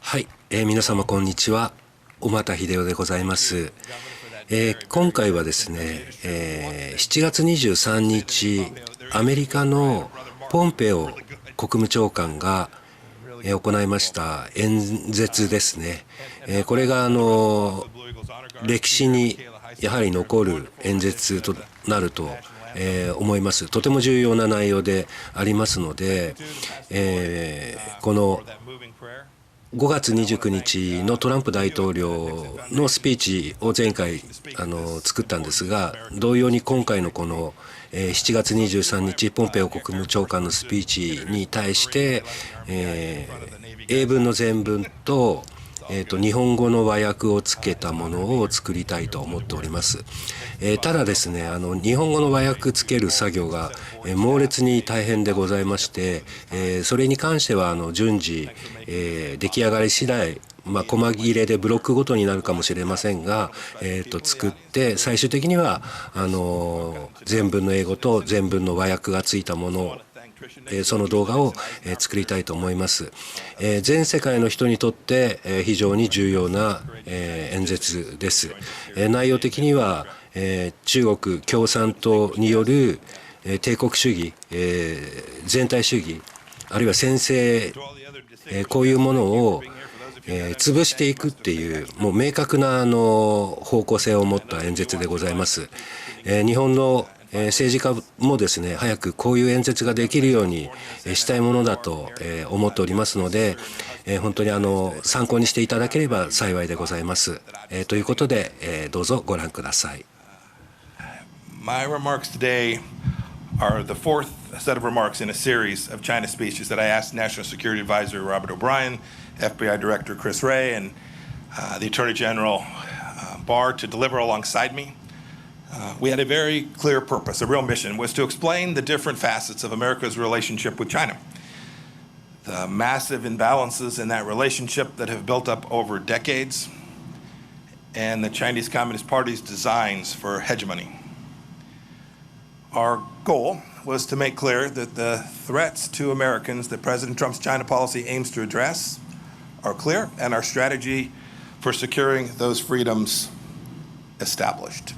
はい、皆様こんにちは。小俣秀夫でございます。今回はですね、7月23日アメリカのポンペオ国務長官が行いました演説ですね。これが歴史にやはり残る演説となると思います。とても重要な内容でありますので、この5月29日のトランプ大統領のスピーチを前回作ったんですが、同様に今回のこの7月23日ポンペオ国務長官のスピーチに対して、英文の全文と日本語の和訳をつけたものを作りたいと思っております。ただですね、日本語の和訳つける作業が猛烈に大変でございまして、それに関しては順次、出来上がり次第細切れでブロックごとになるかもしれませんが、作って最終的には全文の英語と全文の和訳がついたものをその動画を作りたいと思います。全世界の人にとって非常に重要な演説です。内容的には中国共産党による帝国主義、全体主義、あるいは専制、こういうものを潰していくっていうもう明確な方向性を持った演説でございます。日本の政治家もですね、早くこういう演説ができるようにしたいものだと思っておりますので、本当に参考にしていただければ幸いでございます。ということで、どうぞご覧ください。My remarks today are the fourth set of remarks in a series of China speeches that I asked National Security Advisor Robert O'Brien, FBI Director Chris Wray, and the Attorney General Barr to deliver alongside me. We had a very clear purpose, a real mission, was to explain the different facets of America's relationship with China. The massive imbalances in that relationship that have built up over decades, and the Chinese Communist Party's designs for hegemony. Our goal was to make clear that the threats to Americans that President Trump's China policy aims to address are clear, and our strategy for securing those freedoms established.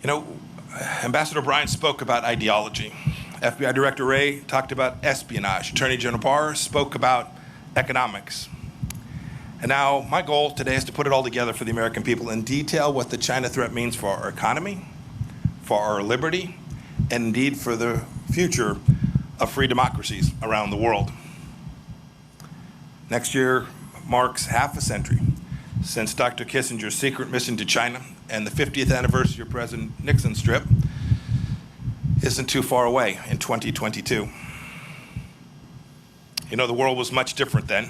You know, Ambassador O'Brien spoke about ideology. FBI Director Wray talked about espionage. Attorney General Barr spoke about economics. And now my goal today is to put it all together for the American people and detail what the China threat means for our economy, for our liberty, and indeed for the future of free democracies around the world. Next year marks half a century since Dr. Kissinger's secret mission to China, and the 50th anniversary of President Nixon's trip isn't too far away in 2022. You know, the world was much different then.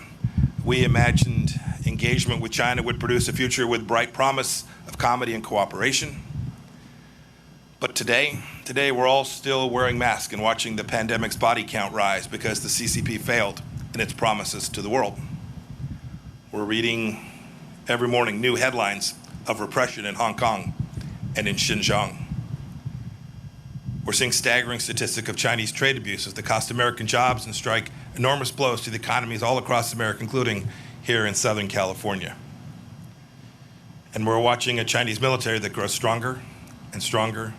We imagined engagement with China would produce a future with bright promise of comedy and cooperation. But today we're all still wearing masks and watching the pandemic's body count rise because the CCP failed in its promises to the world. We're reading every morning new headlines of repression in Hong Kong and in Xinjiang. We're seeing staggering statistics of Chinese trade abuses that cost American jobs and strike enormous blows to the economies all across America, including here in Southern California. And we're watching a Chinese military that grows stronger and stronger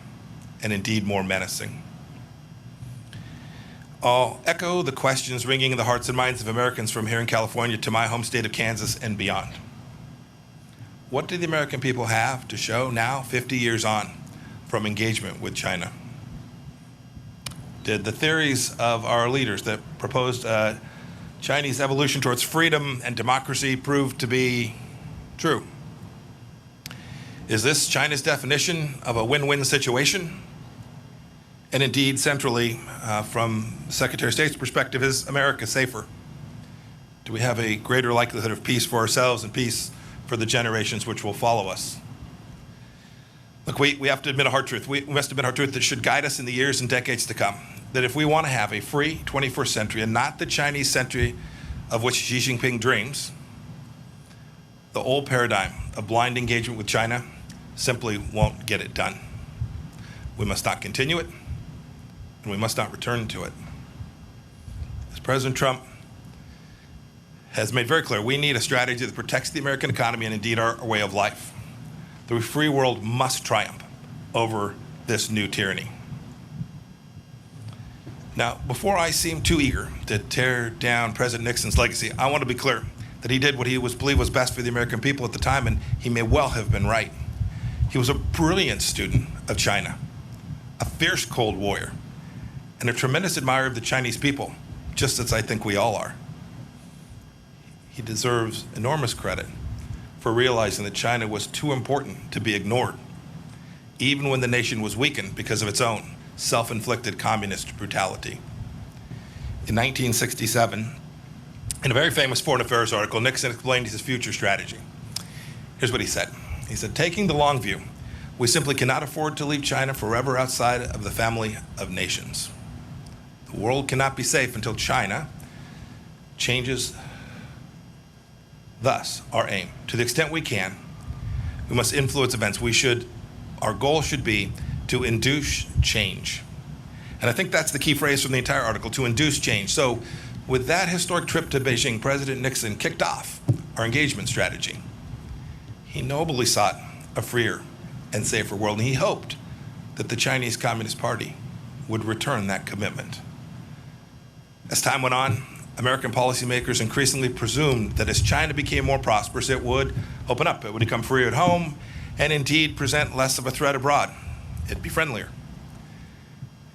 and indeed more menacing. I'll echo the questions ringing in the hearts and minds of Americans from here in California to my home state of Kansas and beyond. What do the American people have to show now, 50 years on, from engagement with China? Did the theories of our leaders that proposed Chinese evolution towards freedom and democracy prove to be true? Is this China's definition of a win-win situation? And indeed, centrally, from Secretary of State's perspective, is America safer? Do we have a greater likelihood of peace for ourselves and peace for the generations which will follow us? Look, we have to admit a hard truth. We must admit a hard truth that should guide us in the years and decades to come. That if we want to have a free 21st century and not the Chinese century of which Xi Jinping dreams, the old paradigm of blind engagement with China simply won't get it done. We must not continue it, and we must not return to it. As President Trump has made very clear, we need a strategy that protects the American economy and indeed our way of life. The free world must triumph over this new tyranny. Now, before I seem too eager to tear down President Nixon's legacy, I want to be clear that he did what he believed was best for the American people at the time, and he may well have been right. He was a brilliant student of China, a fierce Cold Warrior, and a tremendous admirer of the Chinese people, just as I think we all are. He deserves enormous credit for realizing that China was too important to be ignored, even when the nation was weakened because of its own self-inflicted communist brutality. In 1967, in a very famous foreign affairs article, Nixon explained his future strategy. Here's what he said. He said, taking the long view, we simply cannot afford to leave China forever outside of the family of nations. The world cannot be safe until China changes. Thus, our aim, to the extent we can, we must influence events. Our goal should be to induce change. And I think that's the key phrase from the entire article, to induce change. So with that historic trip to Beijing, President Nixon kicked off our engagement strategy. He nobly sought a freer and safer world, and he hoped that the Chinese Communist Party would return that commitment. As time went on, American policymakers increasingly presumed that as China became more prosperous, it would open up, it would become freer at home, and indeed present less of a threat abroad. It'd be friendlier.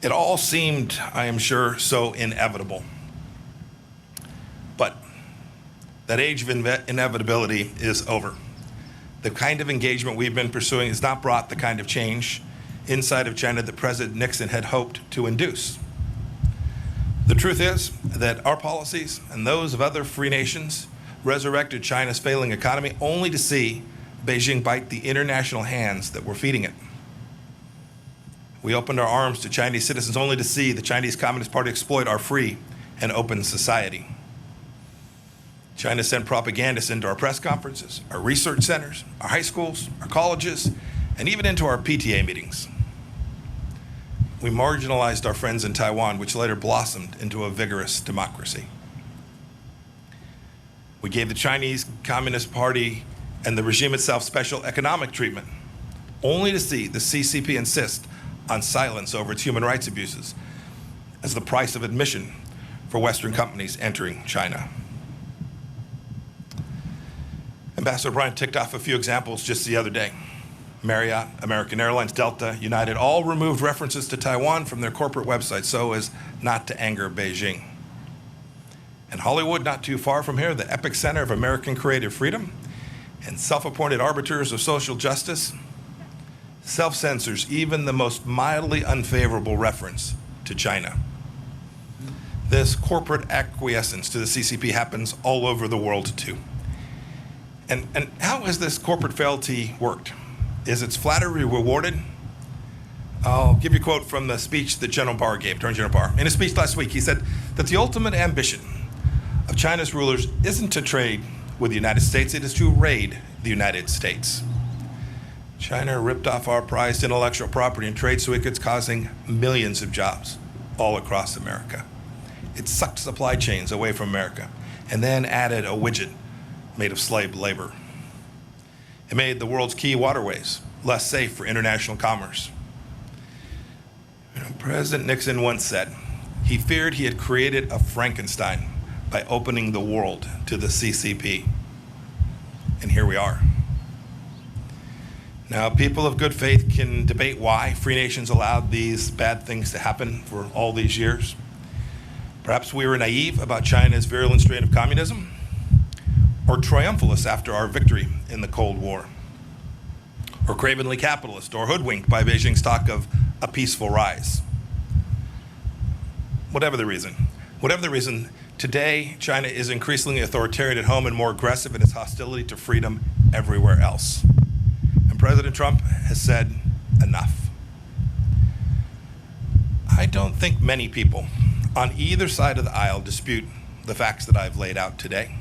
It all seemed, I am sure, so inevitable. But that age of inevitability is over. The kind of engagement we've been pursuing has not brought the kind of change inside of China that President Nixon had hoped to induce. The truth is that our policies and those of other free nations resurrected China's failing economy only to see Beijing bite the international hands that were feeding it. We opened our arms to Chinese citizens only to see the Chinese Communist Party exploit our free and open society. China sent propagandists into our press conferences, our research centers, our high schools, our colleges, and even into our PTA meetings. We marginalized our friends in Taiwan, which later blossomed into a vigorous democracy. We gave the Chinese Communist Party and the regime itself special economic treatment, only to see the CCP insist on silence over its human rights abuses as the price of admission for Western companies entering China. Ambassador Bryant ticked off a few examples just the other day. Marriott, American Airlines, Delta, United all removed references to Taiwan from their corporate websites so as not to anger Beijing. And Hollywood, not too far from here, the epicenter of American creative freedom and self-appointed arbiters of social justice, self-censors even the most mildly unfavorable reference to China. This corporate acquiescence to the CCP happens all over the world too. And how has this corporate fealty worked? Is its flattery rewarded? I'll give you a quote from the speech that General Barr gave, Attorney General Barr. In his speech last week, he said that the ultimate ambition of China's rulers isn't to trade with the United States, it is to raid the United States. China ripped off our prized intellectual property and trade secrets, causing millions of jobs all across America. It sucked supply chains away from America and then added a widget made of slave labor. It made the world's key waterways less safe for international commerce. President Nixon once said he feared he had created a Frankenstein by opening the world to the CCP. And here we are. Now, people of good faith can debate why free nations allowed these bad things to happen for all these years. Perhaps we were naive about China's virulent strain of communism, or triumphalists after our victory in the Cold War, or cravenly capitalist, or hoodwinked by Beijing's talk of a peaceful rise. Whatever the reason, today China is increasingly authoritarian at home and more aggressive in its hostility to freedom everywhere else. And President Trump has said enough. I don't think many people on either side of the aisle dispute the facts that I've laid out today.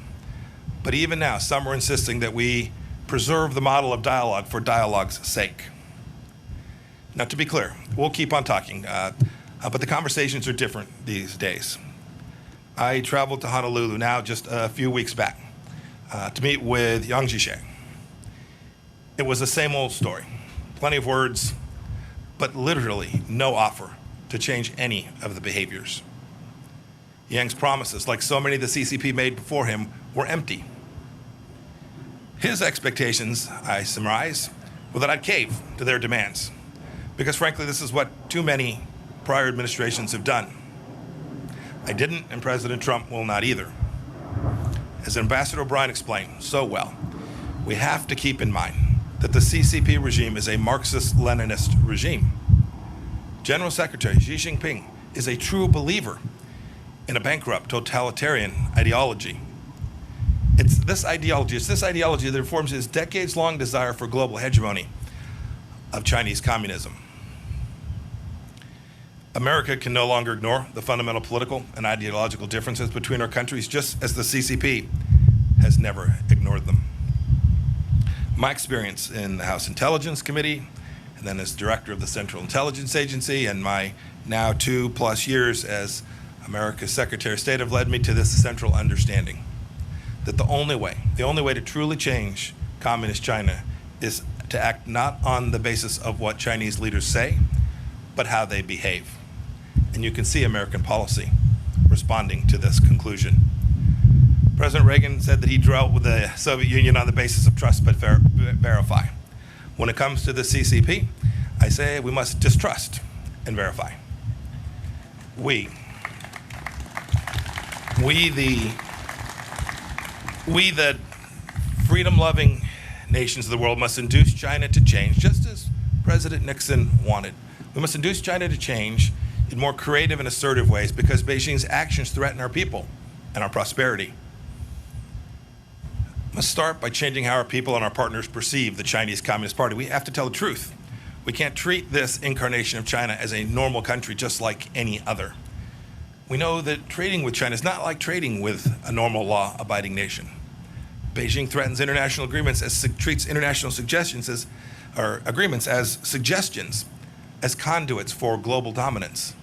But even now, some are insisting that we preserve the model of dialogue for dialogue's sake. Now, to be clear, we'll keep on talking, but the conversations are different these days. I traveled to Honolulu now just a few weeks back to meet with Yang Jishe. It was the same old story. Plenty of words, but literally no offer to change any of the behaviors. Yang's promises, like so many the CCP made before him, were empty. His expectations, I surmise, were that I'd cave to their demands, because frankly, this is what too many prior administrations have done. I didn't, and President Trump will not either. As Ambassador O'Brien explained so well, we have to keep in mind that the CCP regime is a Marxist-Leninist regime. General Secretary Xi Jinping is a true believer in a bankrupt totalitarian ideology. It's this ideology that informs his decades-long desire for global hegemony of Chinese communism. America can no longer ignore the fundamental political and ideological differences between our countries, just as the CCP has never ignored them. My experience in the House Intelligence Committee, and then as director of the Central Intelligence Agency, and my now 2+ years as America's Secretary of State have led me to this central understanding that the only way to truly change communist China is to act not on the basis of what Chinese leaders say, but how they behave. And you can see American policy responding to this conclusion. President Reagan said that he dealt with the Soviet Union on the basis of trust but verify. When it comes to the CCP, I say we must distrust and verify. We the freedom-loving nations of the world must induce China to change, just as President Nixon wanted. We must induce China to change in more creative and assertive ways because Beijing's actions threaten our people and our prosperity. We must start by changing how our people and our partners perceive the Chinese Communist Party. We have to tell the truth. We can't treat this incarnation of China as a normal country just like any other. We know that trading with China is not like trading with a normal law-abiding nation. Beijing threatens international agreements treats international agreements as suggestions, as conduits for global dominance.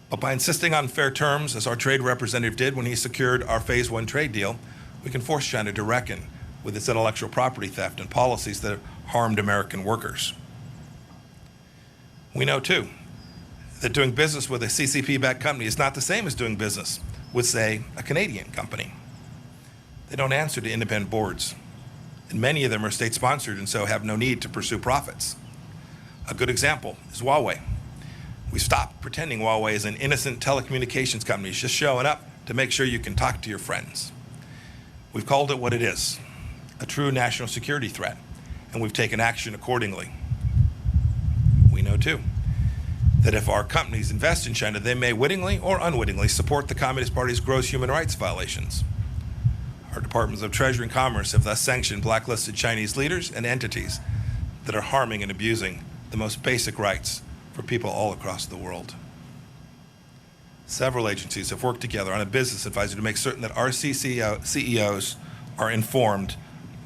But by insisting on fair terms, as our trade representative did when he secured our Phase 1 trade deal, we can force China to reckon with its intellectual property theft and policies that have harmed American workers. We know, too, that doing business with a CCP-backed company is not the same as doing business with, say, a Canadian company. They don't answer to independent boards, and many of them are state-sponsored and so have no need to pursue profits. A good example is Huawei. We stopped pretending Huawei is an innocent telecommunications company just showing up to make sure you can talk to your friends. We've called it what it is, a true national security threat, and we've taken action accordingly. We know, too, that if our companies invest in China, they may wittingly or unwittingly support the Communist Party's gross human rights violations. Our Departments of Treasury and Commerce have thus sanctioned blacklisted Chinese leaders and entities that are harming and abusing the most basic rights for people all across the world. Several agencies have worked together on a business advisor to make certain that our CEOs are informed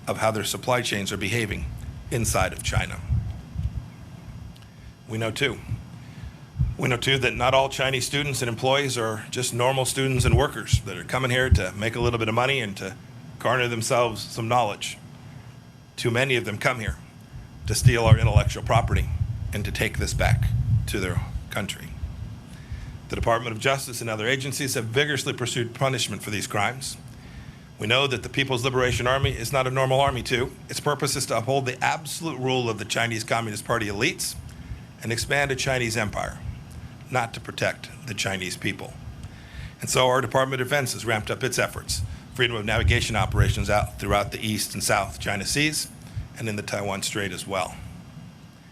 of how their supply chains are behaving inside of China. We know too that not all Chinese students and employees are just normal students and workers that are coming here to make a little bit of money and to garner themselves some knowledge. Too many of them come here to steal our intellectual property and to take this back to their country. The Department of Justice and other agencies have vigorously pursued punishment for these crimes. We know that the People's Liberation Army is not a normal army too. Its purpose is to uphold the absolute rule of the Chinese Communist Party elites and expand a Chinese empire, not to protect the Chinese people. And so our Department of Defense has ramped up its efforts, freedom of navigation operations out throughout the East and South China Seas and in the Taiwan Strait as well.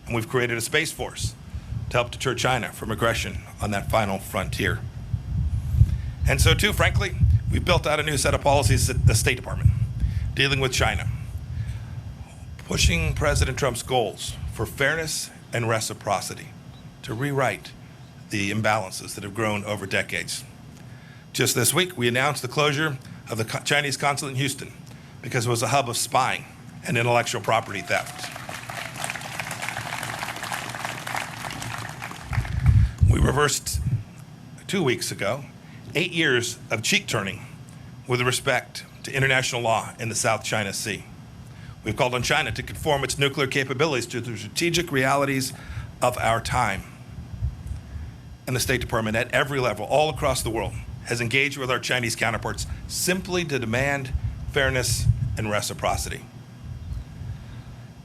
And we've created a space force to help deter China from aggression on that final frontier. And so too, frankly, we've built out a new set of policies at the State Department dealing with China, pushing President Trump's goals for fairness and reciprocity to rewrite the imbalances that have grown over decades. Just this week, we announced the closure of the Chinese consulate in Houston because it was a hub of spying and intellectual property theft. We reversed 2 weeks ago 8 years of cheek turning with respect to international law in the South China Sea. We've called on China to conform its nuclear capabilities to the strategic realities of our time. And the State Department at every level, all across the world, has engaged with our Chinese counterparts simply to demand fairness and reciprocity.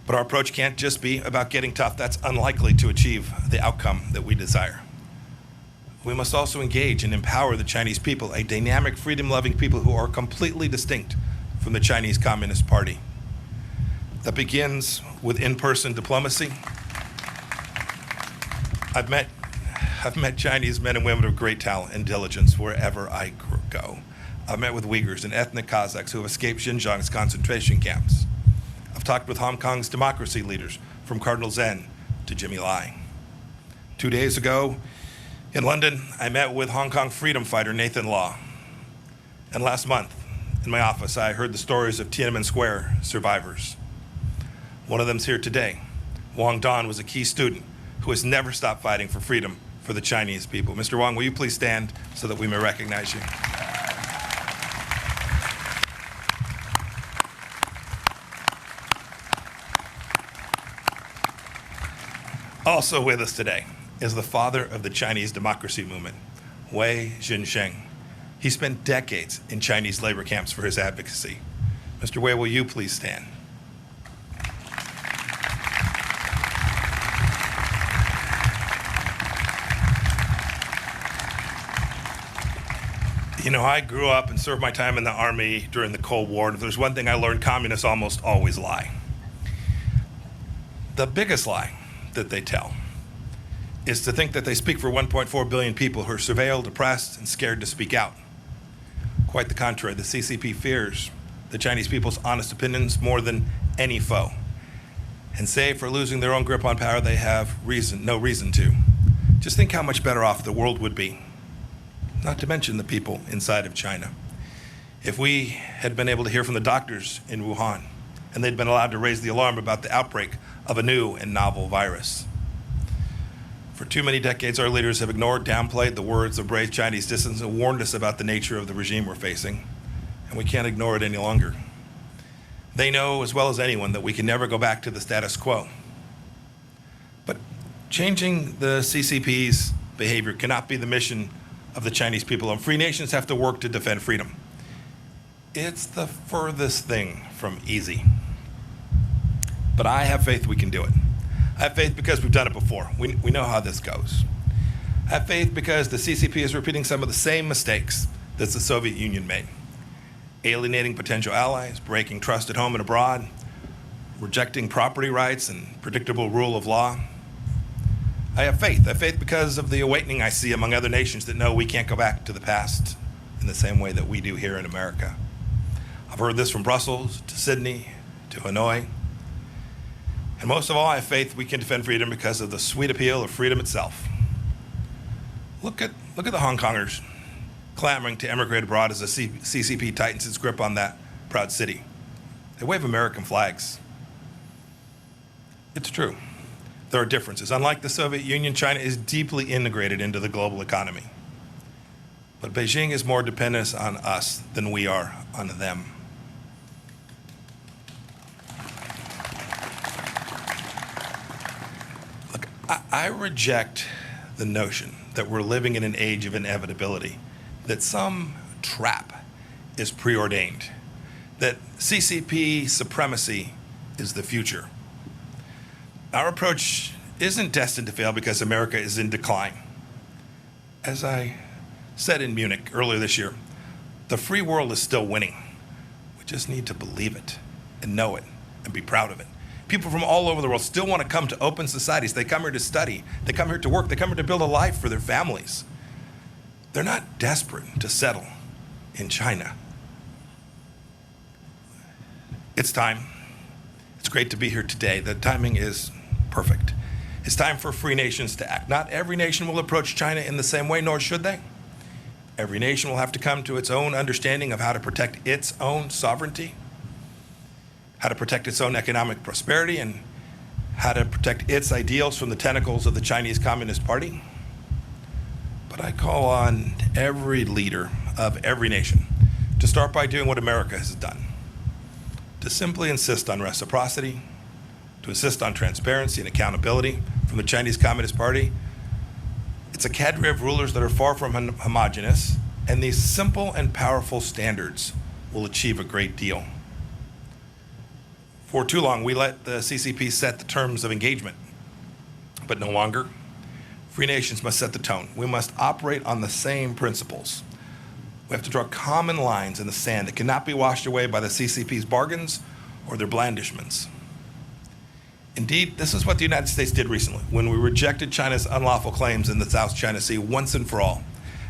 But our approach can't just be about getting tough. That's unlikely to achieve the outcome that we desire. We must also engage and empower the Chinese people, a dynamic, freedom-loving people who are completely distinct from the Chinese Communist Party. That begins with in-person diplomacy. I've met Chinese men and women of great talent and diligence wherever I go. I've met with Uyghurs and ethnic Kazakhs who have escaped Xinjiang's concentration camps. I've talked with Hong Kong's democracy leaders, from Cardinal Zen to Jimmy Lai. 2 days ago in London, I met with Hong Kong freedom fighter Nathan Law. And last month, in my office, I heard the stories of Tiananmen Square survivors. One of them's here today. Wang Dan was a key student who has never stopped fighting for freedom for the Chinese people. Mr. Wang, will you please stand so that we may recognize you? Also with us today is the father of the Chinese democracy movement, Wei Jinsheng. He spent decades in Chinese labor camps for his advocacy. Mr. Wei, will you please stand? You know, I grew up and served my time in the Army during the Cold War, and if there's one thing I learned, communists almost always lie. The biggest lie that they tell is to think that they speak for 1.4 billion people who are surveilled, oppressed, and scared to speak out. Quite the contrary, the CCP fears the Chinese people's honest opinions more than any foe. And save for losing their own grip on power, they have no reason to. Just think how much better off the world would be, not to mention the people inside of China, if we had been able to hear from the doctors in Wuhan and they'd been allowed to raise the alarm about the outbreak of a new and novel virus. For too many decades, our leaders have ignored, downplayed the words of brave Chinese dissidents and warned us about the nature of the regime we're facing, and we can't ignore it any longer. They know as well as anyone that we can never go back to the status quo. But changing the CCP's behavior cannot be the mission of the Chinese people, and free nations have to work to defend freedom. It's the furthest thing from easy. But I have faith we can do it. I have faith because we've done it before. We know how this goes. I have faith because the CCP is repeating some of the same mistakes that the Soviet Union made. Alienating potential allies, breaking trust at home and abroad, rejecting property rights and predictable rule of law. I have faith because of the awakening I see among other nations that know we can't go back to the past in the same way that we do here in America. I've heard this from Brussels to Sydney to Hanoi. And most of all, I have faith we can defend freedom because of the sweet appeal of freedom itself. Look at the Hong Kongers clamoring to emigrate abroad as the CCP tightens its grip on that proud city. They wave American flags. It's true. There are differences. Unlike the Soviet Union, China is deeply integrated into the global economy. But Beijing is more dependent on us than we are on them. Look, I reject the notion that we're living in an age of inevitability, that some trap is preordained, that CCP supremacy is the future. Our approach isn't destined to fail because America is in decline. As I said in Munich earlier this year, the free world is still winning. We just need to believe it and know it and be proud of it. People from all over the world still want to come to open societies. They come here to study. They come here to work. They come here to build a life for their families. They're not desperate to settle in China. It's time. It's great to be here today. The timing is perfect. It's time for free nations to act. Not every nation will approach China in the same way, nor should they. Every nation will have to come to its own understanding of how to protect its own sovereignty, how to protect its own economic prosperity, and how to protect its ideals from the tentacles of the Chinese Communist Party. But I call on every leader of every nation to start by doing what America has done, to simply insist on reciprocity, to insist on transparency and accountability from the Chinese Communist Party. It's a cadre of rulers that are far from homogenous, and these simple and powerful standards will achieve a great deal. For too long, we let the CCP set the terms of engagement, but no longer. Free nations must set the tone. We must operate on the same principles. We have to draw common lines in the sand that cannot be washed away by the CCP's bargains or their blandishments. Indeed, this is what the United States did recently when we rejected China's unlawful claims in the South China Sea once and for all,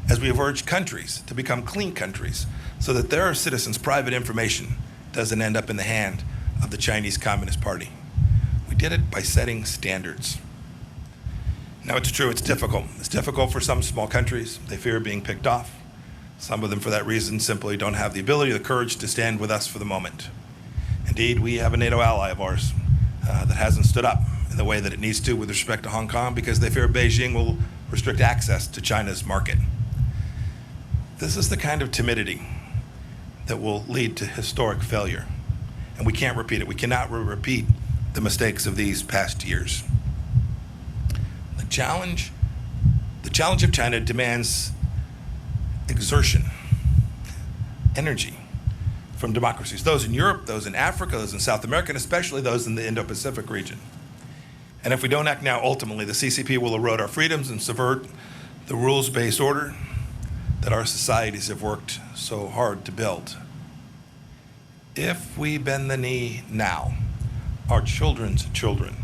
as we have urged countries to become clean countries so that their citizens' private information doesn't end up in the hand of the Chinese Communist Party. We did it by setting standards. Now, it's true, it's difficult. It's difficult for some small countries. They fear being picked off. Some of them, for that reason, simply don't have the ability or the courage to stand with us for the moment. Indeed, we have a NATO ally of ours that hasn't stood up in the way that it needs to with respect to Hong Kong because they fear Beijing will restrict access to China's market. This is the kind of timidity that will lead to historic failure, and we can't repeat it. We cannot repeat the mistakes of these past years. The challenge of China demands exertion, energy from democracies, those in Europe, those in Africa, those in South America, and especially those in the Indo-Pacific region. And if we don't act now, ultimately, the CCP will erode our freedoms and subvert the rules-based order that our societies have worked so hard to build. If we bend the knee now, our children's children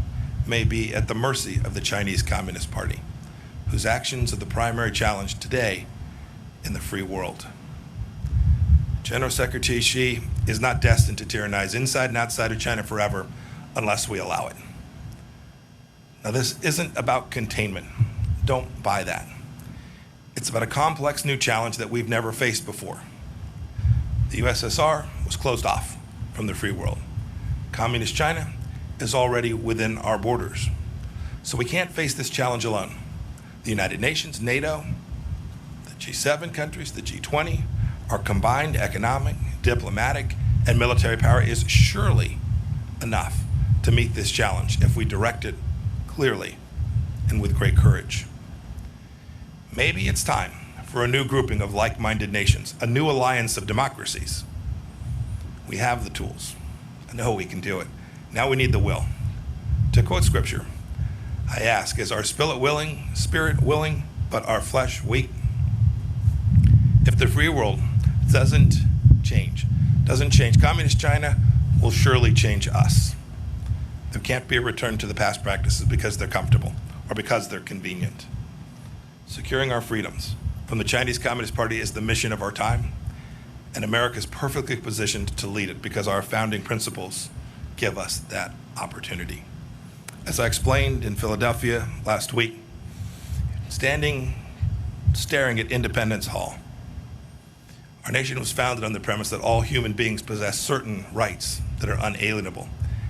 may be at the mercy of the Chinese Communist Party, whose actions are the primary challenge today in the free world. General Secretary Xi is not destined to tyrannize inside and outside of China forever unless we allow it. Now, this isn't about containment. Don't buy that. It's about a complex new challenge that we've never faced before. The USSR was closed off from the free world. Communist China is already within our borders. So we can't face this challenge alone. The United Nations, NATO, the G7 countries, the G20, our combined economic, diplomatic, and military power is surely enough to meet this challenge if we direct it clearly and with great courage. Maybe it's time for a new grouping of like-minded nations, a new alliance of democracies. We have the tools. I know we can do it. Now we need the will. To quote scripture, I ask, is our spirit willing, but our flesh weak? If the free world doesn't change, Communist China will surely change us. There can't be a return to the past practices because they're comfortable or because they're convenient. Securing our freedoms from the Chinese Communist Party is the mission of our time, and America is perfectly positioned to lead it because our founding principles give us that opportunity. As I explained in Philadelphia last week, staring at Independence Hall, our nation was founded on the premise that all human beings possess certain rights that are unalienable,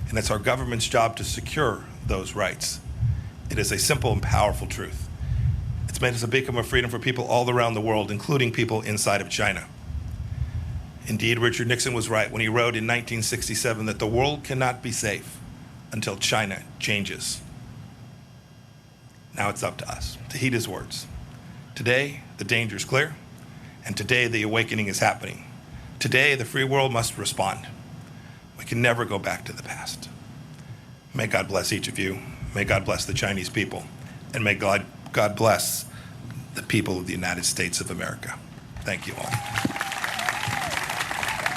and it's our government's job to secure those rights. It is a simple and powerful truth. It's made us a beacon of freedom for people all around the world, including people inside of China. Indeed, Richard Nixon was right when he wrote in 1967 that the world cannot be safe until China changes. Now it's up to us to heed his words. Today, the danger is clear, and today the awakening is happening. Today, the free world must respond. We can never go back to the past. May God bless each of you. May God bless the Chinese people. And may God bless the people of the United States of America. Thank you all.